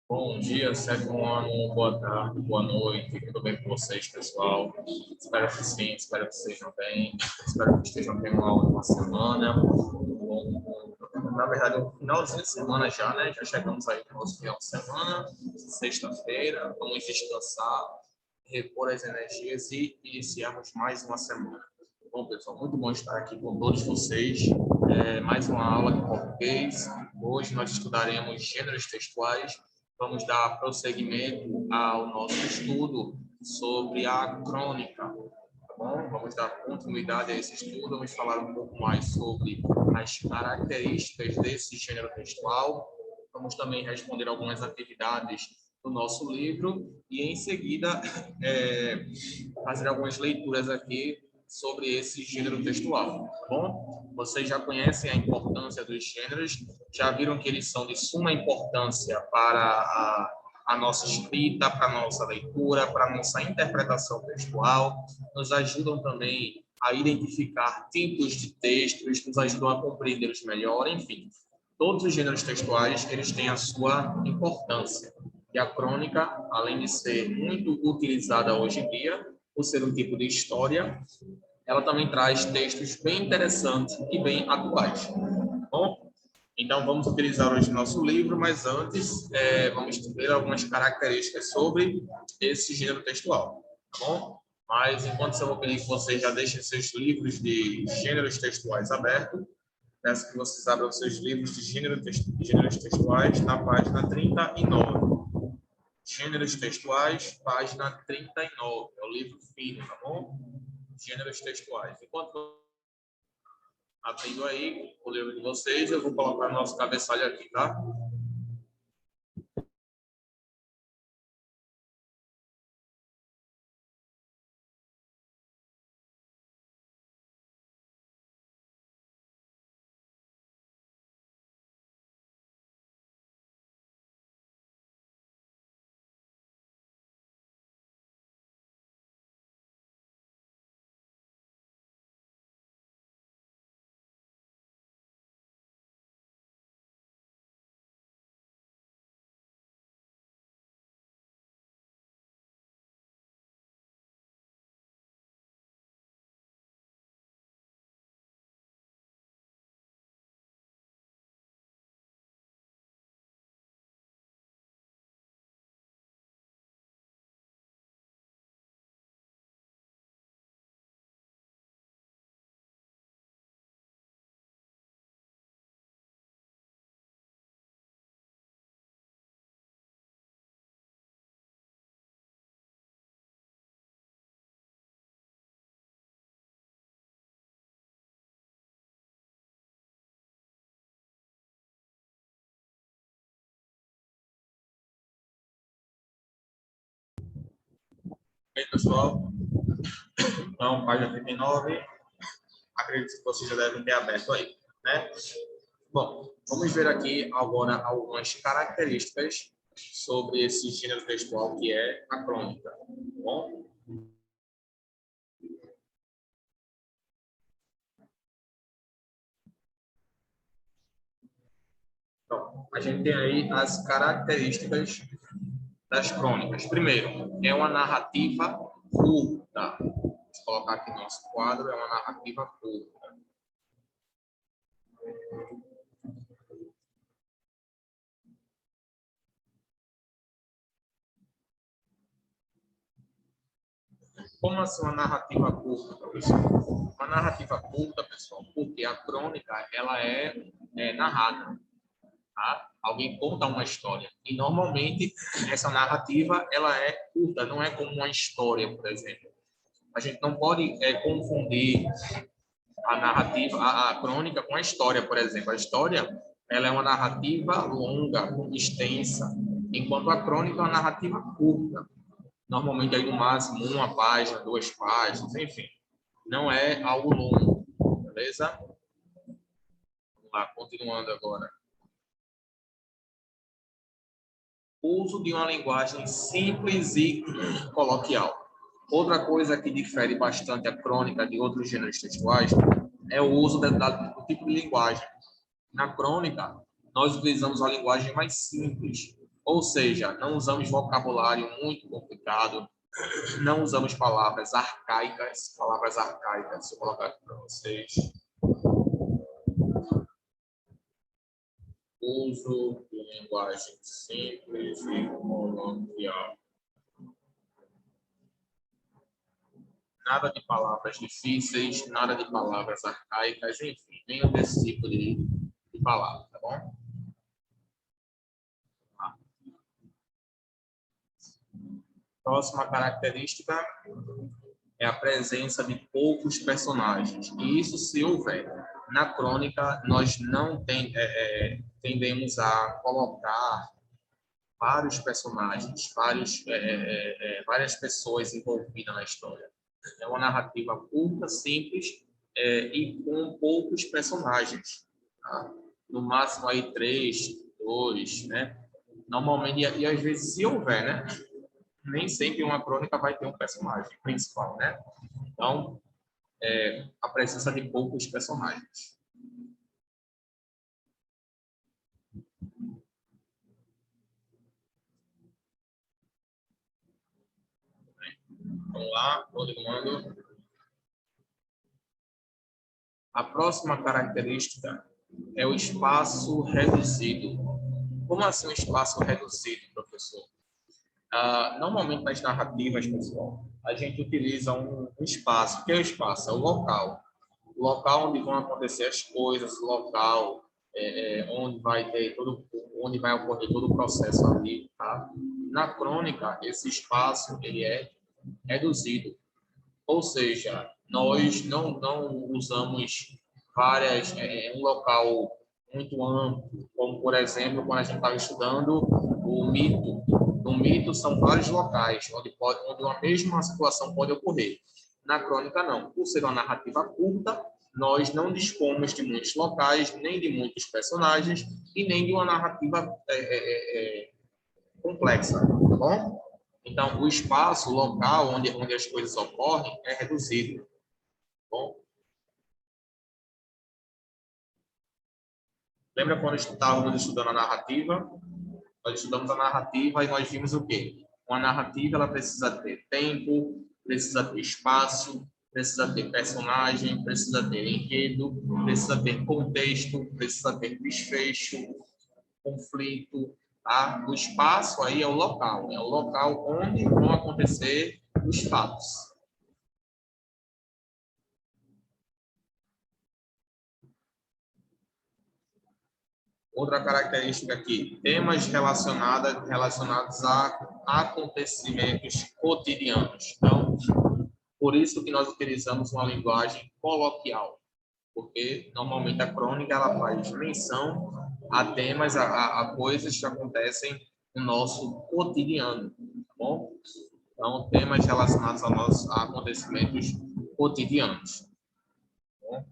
Bom dia, sétimo ano, boa tarde, boa noite, tudo bem com vocês, pessoal? Espero que sim, espero que estejam bem, espero que estejam tendo uma ótima semana. Bom, na verdade, o finalzinho de semana já, né? Já chegamos aí no nosso final de semana, sexta-feira, vamos descansar, repor as energias e iniciarmos mais uma semana. Bom, pessoal, muito bom estar aqui com todos vocês. Mais uma aula de português. Hoje nós estudaremos gêneros textuais. Vamos dar prosseguimento ao nosso estudo sobre a crônica, tá bom? Vamos dar continuidade a esse estudo, vamos falar um pouco mais sobre as características desse gênero textual, vamos também responder algumas atividades do nosso livro e, em seguida, fazer algumas leituras aqui sobre esse gênero textual, tá bom? Vocês já conhecem a importância dos gêneros, já viram que eles são de suma importância para a nossa escrita, para a nossa leitura, para a nossa interpretação textual, nos ajudam também a identificar tipos de textos, nos ajudam a compreendê-los melhor, enfim. Todos os gêneros textuais, eles têm a sua importância. E a crônica, além de ser muito utilizada hoje em dia, por ser um tipo de história, ela também traz textos bem interessantes e bem atuais. Bom, então vamos utilizar hoje o nosso livro, mas antes vamos ver algumas características sobre esse gênero textual, tá bom? Mas enquanto eu vou pedir que vocês já deixem seus livros de gêneros textuais abertos, peço que vocês abram seus livros de gêneros textuais na página 39. Gêneros textuais, página 39. É o livro fino, tá bom? Gêneros textuais. Enquanto abrindo aí o livro de vocês, eu vou colocar nosso cabeçalho aqui, tá? Bem, pessoal, então, página 39, acredito que vocês já devem ter aberto aí, né? Bom, vamos ver aqui agora algumas características sobre esse gênero textual que é a crônica, tá bom? Então, a gente tem aí as características das crônicas. Primeiro, é uma narrativa curta. Vou colocar aqui no nosso quadro, é uma narrativa curta. Como assim uma narrativa curta, professor? Uma narrativa curta, pessoal, porque a crônica ela é narrada. Tá? Alguém conta uma história. E, normalmente, essa narrativa ela é curta, não é como uma história, por exemplo. A gente não pode confundir a narrativa, a crônica com a história, por exemplo. A história ela é uma narrativa longa, extensa, enquanto a crônica é uma narrativa curta. Normalmente, aí, no máximo, uma página, duas páginas, enfim. Não é algo longo, beleza? Vamos lá, continuando agora. Uso de uma linguagem simples e coloquial. Outra coisa que difere bastante a crônica de outros gêneros textuais é o uso do tipo de linguagem. Na crônica, nós utilizamos a linguagem mais simples. Ou seja, não usamos vocabulário muito complicado, não usamos palavras arcaicas. Deixa eu colocar aqui para vocês. Uso de linguagem simples e coloquial. Nada de palavras difíceis, nada de palavras arcaicas, enfim, nenhum desse tipo de palavra, tá bom? Próxima característica é a presença de poucos personagens. E isso se houver. Na crônica, nós não tendemos a colocar vários personagens, várias pessoas envolvidas na história. É uma narrativa curta, simples e com poucos personagens. Tá? No máximo aí 3, 2, né? Normalmente, e às vezes se houver, né? Nem sempre uma crônica vai ter um personagem principal, né? Então, a presença de poucos personagens. Vamos lá, continuando. A próxima característica é o espaço reduzido. Como assim um espaço reduzido, professor? Normalmente nas narrativas, pessoal, a gente utiliza um espaço. O que é o espaço? É o local. O local onde vão acontecer as coisas, o local onde onde vai ocorrer todo o processo ali, tá? Na crônica, esse espaço ele é reduzido. Ou seja, nós não usamos um local muito amplo, como, por exemplo, quando a gente estava estudando o mito. No mito, são vários locais onde uma mesma situação pode ocorrer. Na crônica, não. Por ser uma narrativa curta, nós não dispomos de muitos locais, nem de muitos personagens, e nem de uma narrativa complexa, tá bom? Então, o espaço, o local onde as coisas ocorrem é reduzido. Tá bom? Lembra quando estávamos estudando a narrativa? Nós estudamos a narrativa e nós vimos o quê? Uma narrativa ela precisa ter tempo, precisa ter espaço, precisa ter personagem, precisa ter enredo, precisa ter contexto, precisa ter desfecho, conflito. Tá? O espaço aí é o local onde vão acontecer os fatos. Outra característica aqui, temas relacionados a acontecimentos cotidianos. Então, por isso que nós utilizamos uma linguagem coloquial, porque normalmente a crônica ela faz menção a temas, a coisas que acontecem no nosso cotidiano, tá bom? Então, temas relacionados a acontecimentos cotidianos. Tá bom?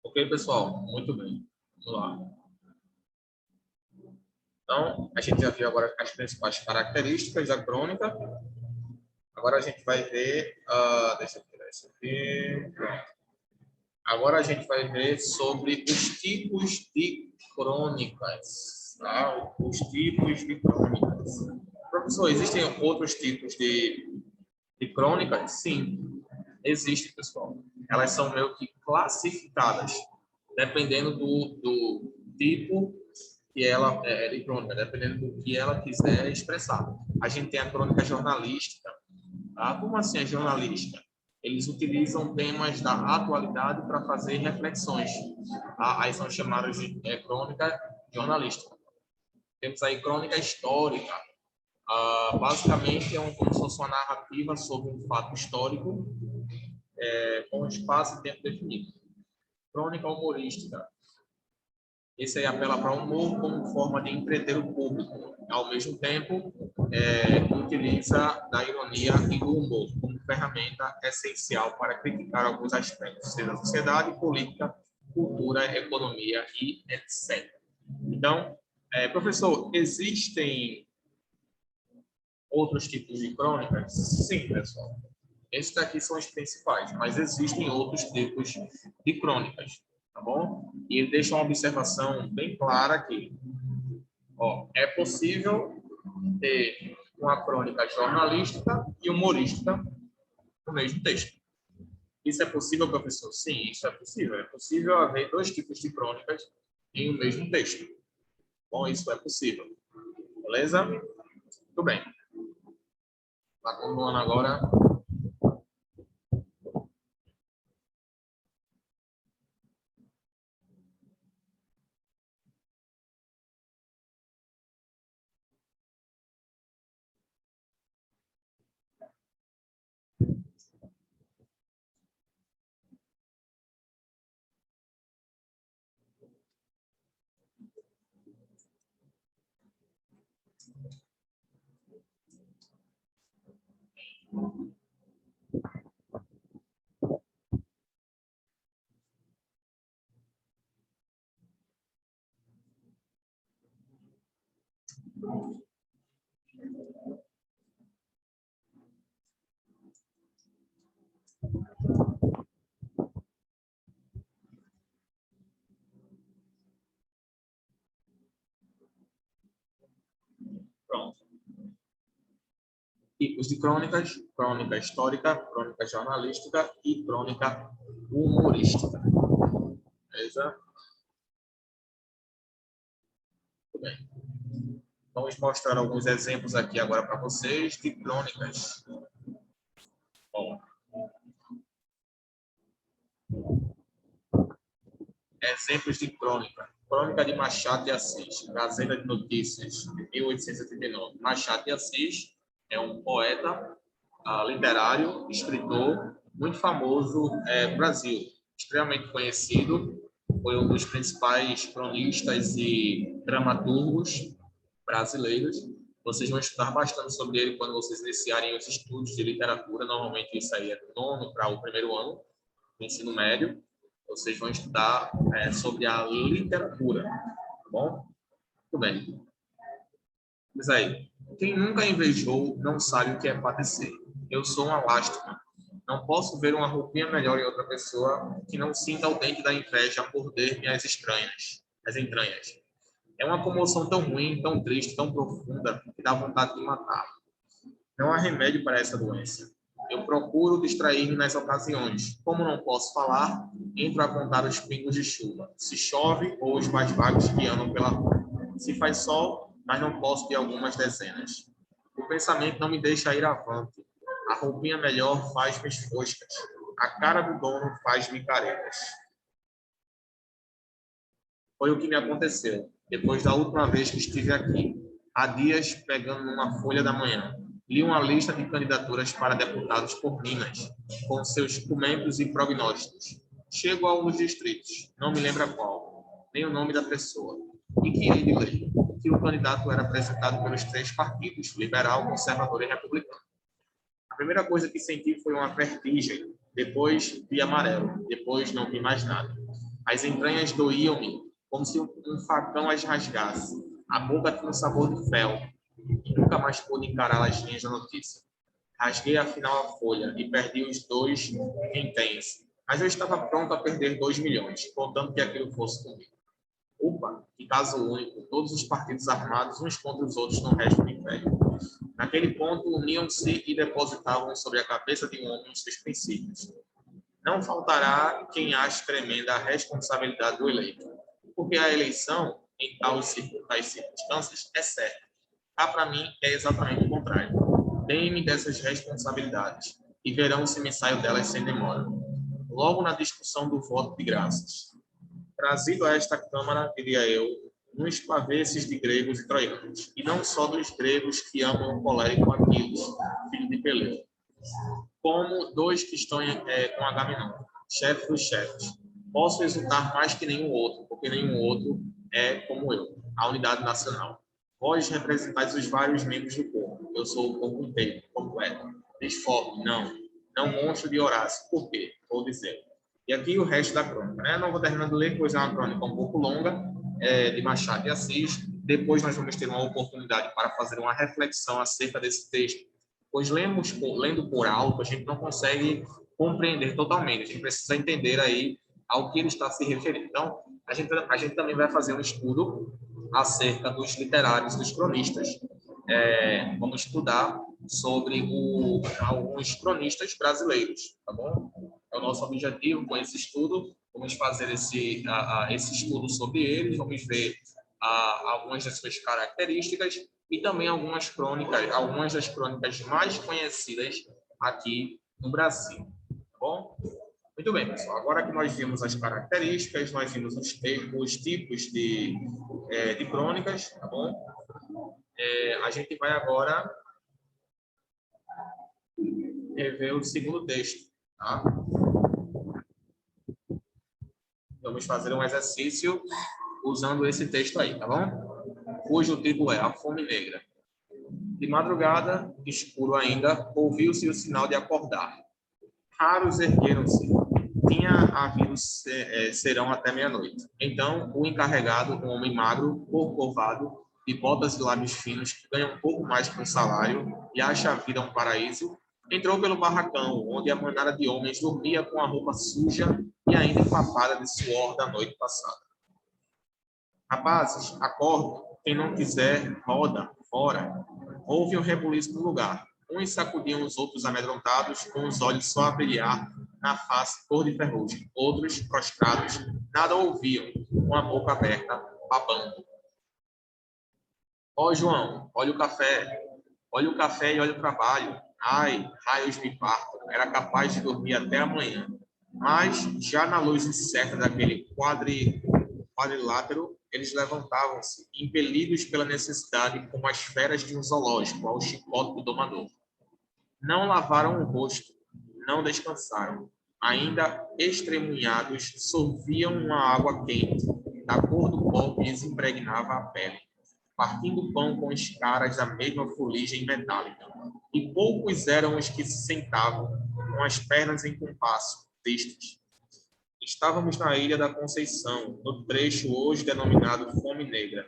Ok, pessoal? Muito bem. Vamos lá. Então, a gente já viu agora as principais características da crônica. Agora a gente vai ver... deixa eu tirar isso aqui. Agora a gente vai ver sobre os tipos de crônicas. Tá? Os tipos de crônicas. Professor, existem outros tipos de crônicas? Sim, existe, pessoal. Elas são meio que classificadas, dependendo do tipo que ela é de crônica, dependendo do que ela quiser expressar. A gente tem a crônica jornalística. Tá? Como assim a jornalística? Eles utilizam temas da atualidade para fazer reflexões. Tá? Aí são chamadas de crônica jornalística. Temos aí crônica histórica. Basicamente, como se fosse uma narrativa sobre um fato histórico com espaço e tempo definido. Crônica humorística. Esse aí apela para o humor como forma de entreter o público. Ao mesmo tempo, utiliza da ironia e do humor como ferramenta essencial para criticar alguns aspectos, seja sociedade, política, cultura, economia e etc. Então, professor, existem outros tipos de crônicas? Sim, pessoal. Esses daqui são os principais, mas existem outros tipos de crônicas, tá bom? E ele deixa uma observação bem clara aqui. Ó, é possível ter uma crônica jornalística e humorística no mesmo texto. Isso é possível, professor? Sim, isso é possível. É possível haver dois tipos de crônicas em um mesmo texto. Bom, isso é possível. Beleza? Muito bem. Tá continuando agora. Pronto. Tipos de crônicas: crônica histórica, crônica jornalística e crônica humorística. Beleza? Muito bem. Vamos mostrar alguns exemplos aqui agora para vocês de crônicas. Bom, exemplos de crônica. Crônica de Machado de Assis, Gazeta de Notícias, de 1889. Machado de Assis é um poeta literário, escritor, muito famoso no Brasil, extremamente conhecido, foi um dos principais cronistas e dramaturgos brasileiros. Vocês vão estudar bastante sobre ele quando vocês iniciarem os estudos de literatura, normalmente isso aí é do nono para o primeiro ano do ensino médio. Vocês vão estudar sobre a literatura, tá bom? Muito bem. Mas aí, quem nunca invejou não sabe o que é padecer. Eu sou uma lástima. Não posso ver uma roupinha melhor em outra pessoa que não sinta o dente da inveja morder-me as entranhas. É uma comoção tão ruim, tão triste, tão profunda, que dá vontade de matar. Não há remédio para essa doença. Eu procuro distrair-me nas ocasiões. Como não posso falar, entro a contar os pingos de chuva. Se chove ou os mais vagos que andam pela rua. Se faz sol, mas não posso de algumas dezenas. O pensamento não me deixa ir avante. A roupinha melhor faz-me foscas. A cara do dono faz-me caretas. Foi o que me aconteceu, depois da última vez que estive aqui. Há dias, pegando numa folha da manhã, li uma lista de candidaturas para deputados por Minas, com seus comentários e prognósticos. Chego a um dos distritos, não me lembro qual, nem o nome da pessoa. E que hei de ler? Que o candidato era apresentado pelos três partidos, liberal, conservador e republicano. A primeira coisa que senti foi uma vertigem, depois vi amarelo, depois não vi mais nada. As entranhas doíam-me, como se um facão as rasgasse. A boca tinha um sabor de fel, e nunca mais pude encarar as linhas da notícia. Rasguei afinal a folha e perdi os 2 vinténs. Mas eu estava pronto a perder 2 milhões, contando que aquilo fosse comigo. Opa, que caso único, todos os partidos armados uns contra os outros no resto do império. Naquele ponto, uniam-se e depositavam sobre a cabeça de um homem os seus princípios. Não faltará quem ache tremenda a responsabilidade do eleito, porque a eleição, em tais circunstâncias, é certa. Cá, para mim, é exatamente o contrário. Deem-me dessas responsabilidades e verão se me saio delas sem demora. Logo na discussão do voto de graças. Trazido a esta Câmara, diria eu, uns pavesses de gregos e troianos, e não só dos gregos que amam o colérico Aquiles, filho de Peleu, como dois que estão com Agamenon, chefe dos chefes. Posso exultar mais que nenhum outro, porque nenhum outro é como eu, a unidade nacional. Vós representais os vários membros do corpo. Eu sou o corpo inteiro, completo. Disforme, não. não monstro de Horácio. Por quê? Vou dizer. E aqui o resto da crônica, né? Não vou terminar de ler, pois é uma crônica um pouco longa, de Machado de Assis. Depois nós vamos ter uma oportunidade para fazer uma reflexão acerca desse texto, pois lendo por alto, a gente não consegue compreender totalmente, a gente precisa entender aí ao que ele está se referindo. Então, a gente também vai fazer um estudo acerca dos literários, dos cronistas. Vamos estudar sobre alguns cronistas brasileiros, tá bom? É o nosso objetivo com esse estudo. Vamos fazer esse estudo sobre eles, vamos ver algumas das suas características e também algumas das crônicas mais conhecidas aqui no Brasil, tá bom? Muito bem, pessoal. Agora que nós vimos as características, nós vimos os tipos de crônicas, tá bom? A gente vai agora rever o segundo texto, tá? Vamos fazer um exercício usando esse texto aí, tá bom? Cujo título é A Fome Negra. De madrugada, escuro ainda, ouviu-se o sinal de acordar. Raros ergueram-se. Tinha havido serão até meia-noite. Então, o encarregado, um homem magro, corcovado, de botas e lábios finos, que ganha um pouco mais que um salário e acha a vida um paraíso, entrou pelo barracão, onde a manada de homens dormia com a roupa suja e ainda empapada de suor da noite passada. Rapazes, acordem. Quem não quiser, roda, fora. Houve um rebuliço no lugar. Uns sacudiam os outros amedrontados, com os olhos só a brilhar na face cor de ferrugem. Outros, prostrados, nada ouviam, com a boca aberta, babando. Ó, João, olha o café. Olha o café e olha o trabalho. Ai, raios me partam. Era capaz de dormir até amanhã. Mas, já na luz incerta daquele quadrilátero, eles levantavam-se, impelidos pela necessidade, como as feras de um zoológico, ao chicote do domador. Não lavaram o rosto, não descansaram. Ainda estremunhados, sorviam uma água quente, da cor do pó que lhes impregnava a pele, partindo pão com escaras da mesma fuligem metálica. E poucos eram os que se sentavam, com as pernas em compasso, tristes. Estávamos na Ilha da Conceição, no trecho hoje denominado Fome Negra.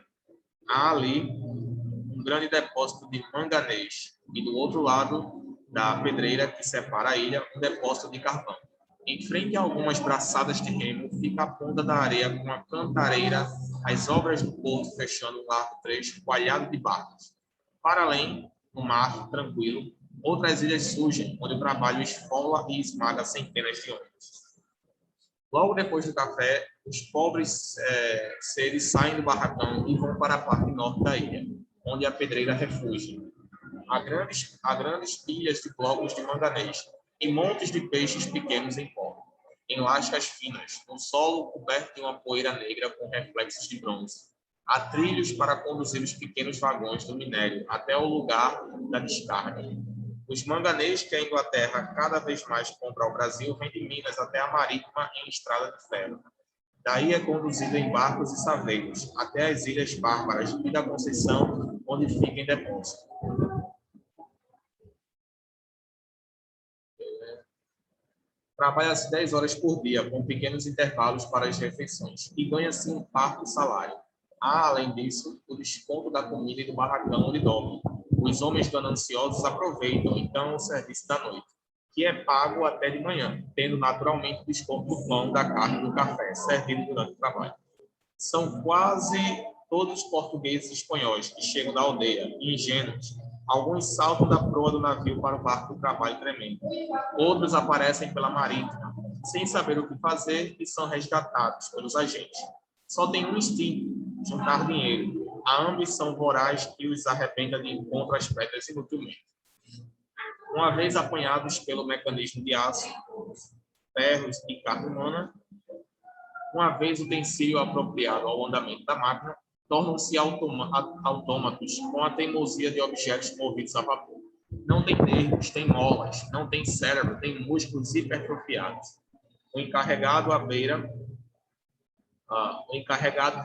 Há ali um grande depósito de manganês e do outro lado da pedreira que separa a ilha, um depósito de carvão. Em frente a algumas braçadas de remo, fica a ponta da areia com a cantareira, as obras do porto fechando um largo trecho coalhado de barcos. Para além, no mar, tranquilo, outras ilhas surgem, onde o trabalho esfola e esmaga centenas de homens. Logo depois do café, os pobres seres saem do barracão e vão para a parte norte da ilha, onde a pedreira refugia. Há grandes pilhas de blocos de manganês e montes de peixes pequenos em pó, em lascas finas, no solo coberto de uma poeira negra com reflexos de bronze. Há trilhos para conduzir os pequenos vagões do minério até o lugar da descarga. Os manganês que a Inglaterra cada vez mais compra ao Brasil vêm de Minas até a Marítima em estrada de ferro. Daí é conduzido em barcos e saveiros até as Ilhas Bárbaras e da Conceição, onde fica em depósito. Trabalha-se 10 horas por dia, com pequenos intervalos para as refeições, e ganha-se um parto salário. Há, além disso, o desconto da comida e do barracão onde dorme. Os homens gananciosos aproveitam, então, o serviço da noite, que é pago até de manhã, tendo naturalmente o desconto do pão, da carne e do café, servido durante o trabalho. São quase todos portugueses e espanhóis que chegam da aldeia, ingênuos. Alguns saltam da proa do navio para o barco do trabalho tremendo. Outros aparecem pela marítima, sem saber o que fazer, e são resgatados pelos agentes. Só tem um instinto: juntar dinheiro. A ambição voraz que os arrebenta de encontro às pedras inutilmente. Uma vez apanhados pelo mecanismo de aço, ferros e carne humana, uma vez utensílio apropriado ao andamento da máquina, tornam-se autômatos com a teimosia de objetos movidos a vapor. Não tem nervos, tem molas, não tem cérebro, tem músculos hipertrofiados. O encarregado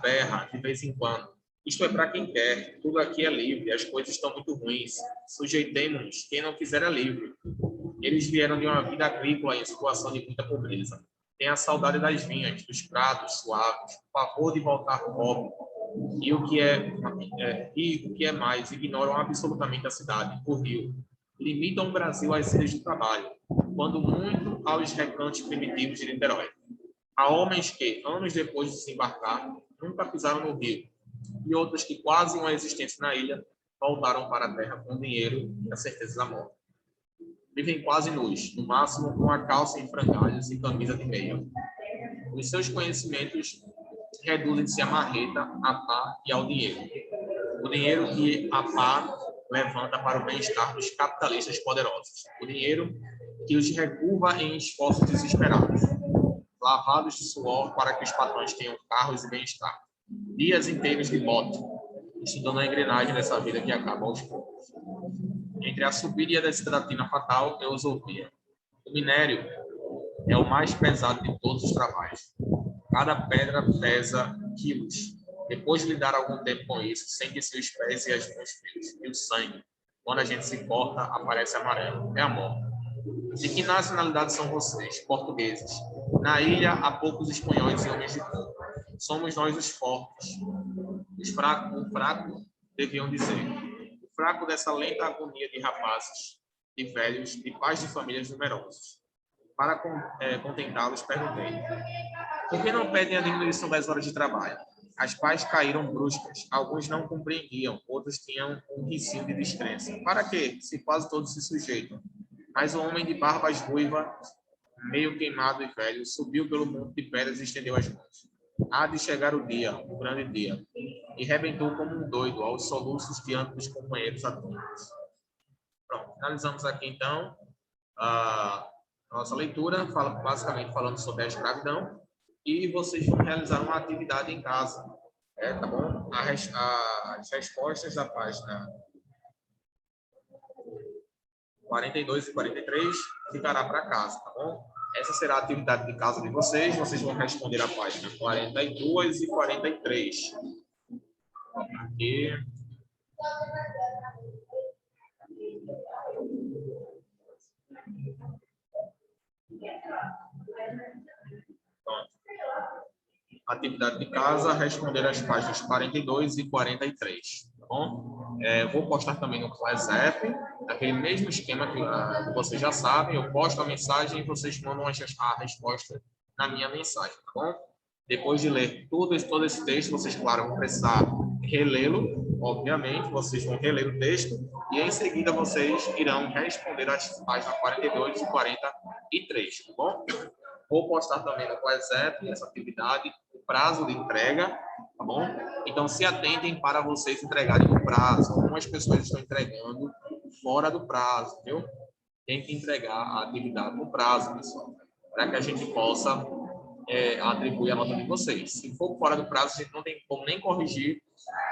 berra de vez em quando. Isto é para quem quer, tudo aqui é livre, as coisas estão muito ruins. Sujeitemos-nos, quem não quiser é livre. Eles vieram de uma vida agrícola em situação de muita pobreza. Têm a saudade das vinhas, dos prados suaves, o pavor de voltar pobre. E o que é mais, ignoram absolutamente a cidade, o rio. Limitam o Brasil às ilhas de trabalho, quando muito aos recantos primitivos de Niterói. Há homens que, anos depois de desembarcar, nunca pisaram no rio, e outros que, quase uma existência na ilha, voltaram para a terra com dinheiro e a certeza da morte. Vivem quase nus, no máximo com a calça em frangalhos e camisa de meia. Os seus conhecimentos reduzem-se à marreta, à pá e ao dinheiro. O dinheiro que a pá levanta para o bem-estar dos capitalistas poderosos. O dinheiro que os recurva em esforços desesperados, lavados de suor para que os patrões tenham carros e bem-estar. Dias inteiros de bote, estudando a engrenagem dessa vida que acaba aos poucos. Entre a subida e a descida da tina fatal, eu os ouvia. O minério é o mais pesado de todos os trabalhos. Cada pedra pesa quilos. Depois de lidar algum tempo com isso, sente-se os pés e as mãos frios. E o sangue, quando a gente se corta, aparece amarelo. É a morte. De que nacionalidade são vocês? Portugueses. Na ilha há poucos espanhóis e homens de campo. Somos nós os fortes. O fraco, deviam dizer. O fraco dessa lenta agonia de rapazes, de velhos, de pais de famílias numerosos. Para contentá-los, perguntei: por que não pedem a diminuição das horas de trabalho? As pás caíram bruscas. Alguns não compreendiam, outros tinham um risinho de descrença. Para quê? Se quase todos se sujeitam. Mas o homem de barbas ruivas, meio queimado e velho, subiu pelo monte de pedras e estendeu as mãos. Há de chegar o dia, o grande dia. E rebentou como um doido aos soluços diante dos companheiros atônitos. Pronto, finalizamos aqui então a nossa leitura, basicamente falando sobre a escravidão, e vocês vão realizar uma atividade em casa, tá bom? As respostas da página 42 e 43 ficará para casa, tá bom? Essa será a atividade de casa de vocês. Vocês vão responder a página 42 e 43. Aqui. Pronto. Atividade de casa, responder as páginas 42 e 43, tá bom? Vou postar também no Class App, aquele mesmo esquema que vocês já sabem. Eu posto a mensagem e vocês mandam a resposta na minha mensagem, tá bom? Depois de ler todo esse texto, vocês, claro, vão precisar relê-lo, obviamente, vocês vão reler o texto e em seguida vocês irão responder as páginas 42 e 43, tá bom? Vou postar também no WhatsApp essa atividade, o prazo de entrega, tá bom? Então, se atentem para vocês entregarem no prazo. Algumas pessoas estão entregando fora do prazo, viu? Tem que entregar a atividade no prazo, pessoal, para que a gente possa atribuir a nota de vocês. Se for fora do prazo, a gente não tem como nem corrigir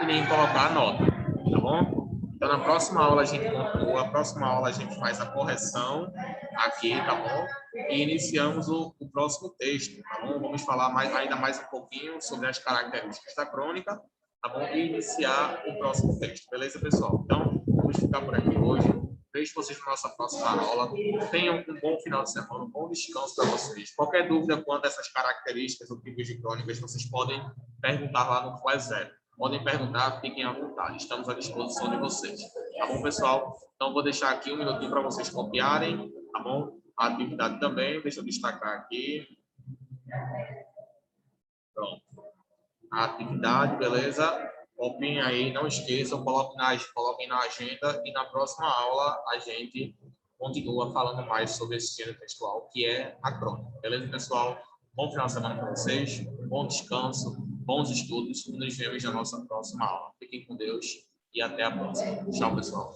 e nem colocar a nota, tá bom? Então, na próxima aula a gente conclua, a próxima aula a gente faz a correção aqui, tá bom? E iniciamos o próximo texto, tá bom? Vamos falar ainda mais um pouquinho sobre as características da crônica, tá bom? E iniciar o próximo texto, beleza, pessoal? Então, vamos ficar por aqui hoje. Vejo vocês na nossa próxima aula. Tenham um bom final de semana, um bom descanso para vocês. Qualquer dúvida quanto a essas características ou tipos de crônicas, vocês podem perguntar lá no WhatsApp. Podem perguntar, fiquem à vontade. Estamos à disposição de vocês. Tá bom, pessoal? Então, vou deixar aqui um minutinho para vocês copiarem, tá bom? A atividade também, deixa eu destacar aqui. Pronto. A atividade, beleza? Copiem aí, não esqueçam, coloquem na agenda e na próxima aula a gente continua falando mais sobre esse gênero textual, que é a crônica. Beleza, pessoal? Bom final de semana para vocês, bom descanso, bons estudos e nos vemos na nossa próxima aula. Fiquem com Deus e até a próxima. Tchau, pessoal.